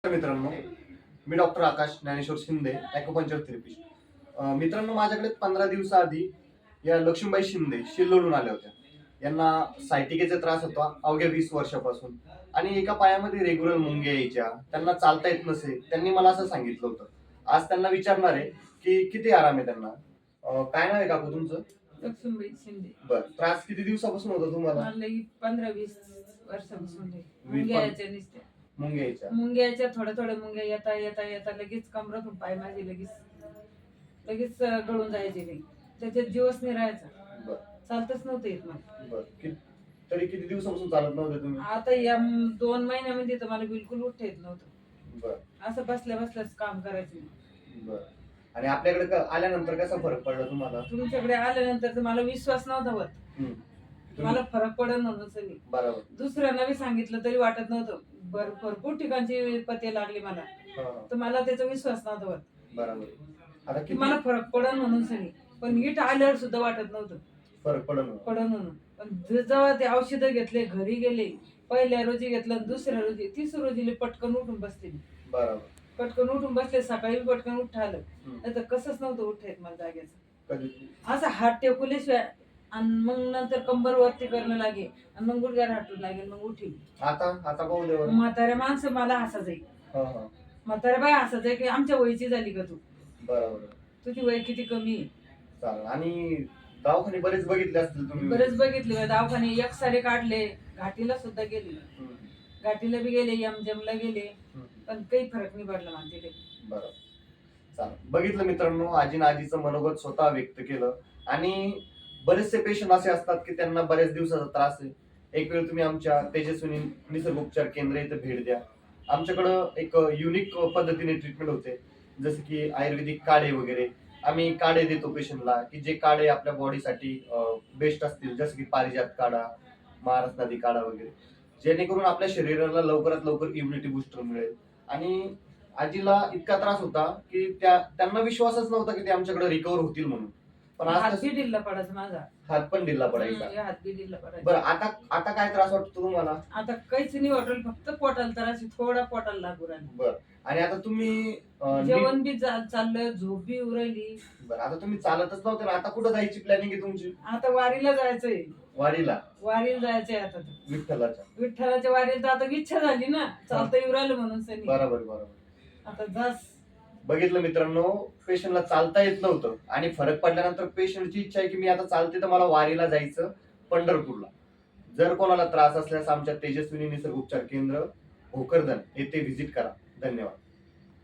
मित्रांनो, मी डॉक्टर आकाश Dnyaneshwar Shinde, acupuncture therapist. मित्रांनो, माझ्याकडे 15 दिवसाआधी या लक्ष्मीबाई शिंदे शिल्लोडून आल्या होत्या. यांना सायटिकेचा त्रास होता अवघ्या 20 वर्षापासून आणि एका पायामध्ये रेग्युलर मुंग्या यायच्या. त्यांना चालता येत नसे. त्यांनी मला असं सांगितलं होतं. आज त्यांना विचारणार आहे की किती आराम आहे त्यांना. काय नाव आहे काकू तुमचं? लक्ष्मीबाई शिंदे. बरं, त्रास किती दिवसापासून होता तुम्हाला? मला 15-20 वर्षापासून मुंग्याच्या मुंग्याच्या थोड्या मुंग्या येता येता येता लगेच कमरातून पाय माझे लगेच गळून जायचे नाही. त्याच्यात जीवच नाही राहायचा. चालतच नव्हतं येत मला. तरी किती दिवसापासून चालत नव्हते तुम्ही? आता या 2 महिन्यामध्ये तर मला बिलकुल उठता येत नव्हतं. बरं. असं बसल्याच काम करायचं. बरं. आणि आपल्याकडे आल्यानंतर कसा फरक पडला तुम्हाला? तुमच्याकडे आल्यानंतर तर मला विश्वास नव्हता होत. मला फरक पडत नव्हतं. बरोबर. दुसऱ्यांना बी सांगितलं तरी वाटत नव्हतं. भरपूर ठिकाणची पते लागली मला, तर मला त्याचा विश्वास नव्हता होत. बरोबर. आता की मला फरक पडन म्हणून सनी, पण नीट आल्यावर सुद्धा वाटत नव्हतं फरक पडन म्हणून. पण जेव्हा ते औषधं घेतले, घरी गेले, पहिल्या रोजी घेतलं, दुसऱ्या रोजी, तिसऱ्या रोजीला पटकन उठून बसले. बरोबर. पटकन उठून बसले. सकाळी पटकन उठालं, नाही तर कसंच नव्हतं उठता येत मला जाग्याचं. असं हात टेकल्याशिवाय. आणि मग नंतर कंबर वरती करणं लागे आणि मग गुडघ्यावर हाटून लागेल, मग उठी. आता पाहू दे. म्हाताऱ्या माणसं मला हसायचे. म्हाताऱ्या बाय हसायचे की आमच्या वयची झाली का तू? बरोबर. तुझी वय किती कमी आहे. चालेल. आणि दवाखाने बरेच बघितले असतील तुम्ही? बरेच बघितले दवाखाने, सारे काढले, घाटीला सुद्धा गेले. घाटीला बी गेले, यमजमला गेले, पण काही फरक नाही पडला मला तिथे. बरोबर. चालेल. बघितलं मित्रांनो, आजीचं मनोगत स्वतः व्यक्त केलं. आणि बरेचसे पेशंट असे असतात की त्यांना बऱ्याच दिवसाचा त्रास आहे. एक वेळ तुम्ही आमच्या तेजस्विनी निसर्गोपचार केंद्र इथे भेट द्या. आमच्याकडं एक युनिक पद्धतीने ट्रीटमेंट होते, जसं की आयुर्वेदिक काढे वगैरे. आम्ही काढे देतो पेशंटला की जे काढे आपल्या बॉडीसाठी बेस्ट असतील, जसं की पारिजात काढा, महाराज नदी काढा वगैरे, जेणेकरून आपल्या शरीराला लवकरात लवकर इम्युनिटी बुस्टर मिळेल. आणि आजीला इतका त्रास होता की त्यांना विश्वासच नव्हता की ते आमच्याकडे रिकवर होतील म्हणून. पण हात बी ढिल्ला पडायचा माझा. हात पण ढिल्ला पडायचा. हात बी ढिल्ला पडायचा. बरं, आता काय त्रास वाटतो तुम्हाला? आता काहीच नाही वाटलं, फक्त पोटाला त्रास, थोडा पोटाला लागू राहिला. बरं. आणि आता तुम्ही जेवण बी चाललं, झोप बी उरायली. बरं, आता तुम्ही चालतच नव्हते ना, आता कुठं जायची प्लॅनिंग आहे तुमची? आता वारीला जायचंय. वारीला जायचंय आता. विठ्ठलाच्या वारीला तर आता इच्छा झाली ना, चालता येऊ राहिलं म्हणून सनी. बरोबर. आता जास. बघितलं मित्रांनो, पेशंटला चालता येत नव्हतं आणि फरक पडल्यानंतर पेशंटची इच्छा आहे की मी आता चालते तर मला वारीला जायचं पंढरपूरला. जर कोणाला त्रास असल्यास आमच्या तेजस्विनी निसर्गोपचार केंद्र भोकरदन येथे व्हिजिट करा. धन्यवाद.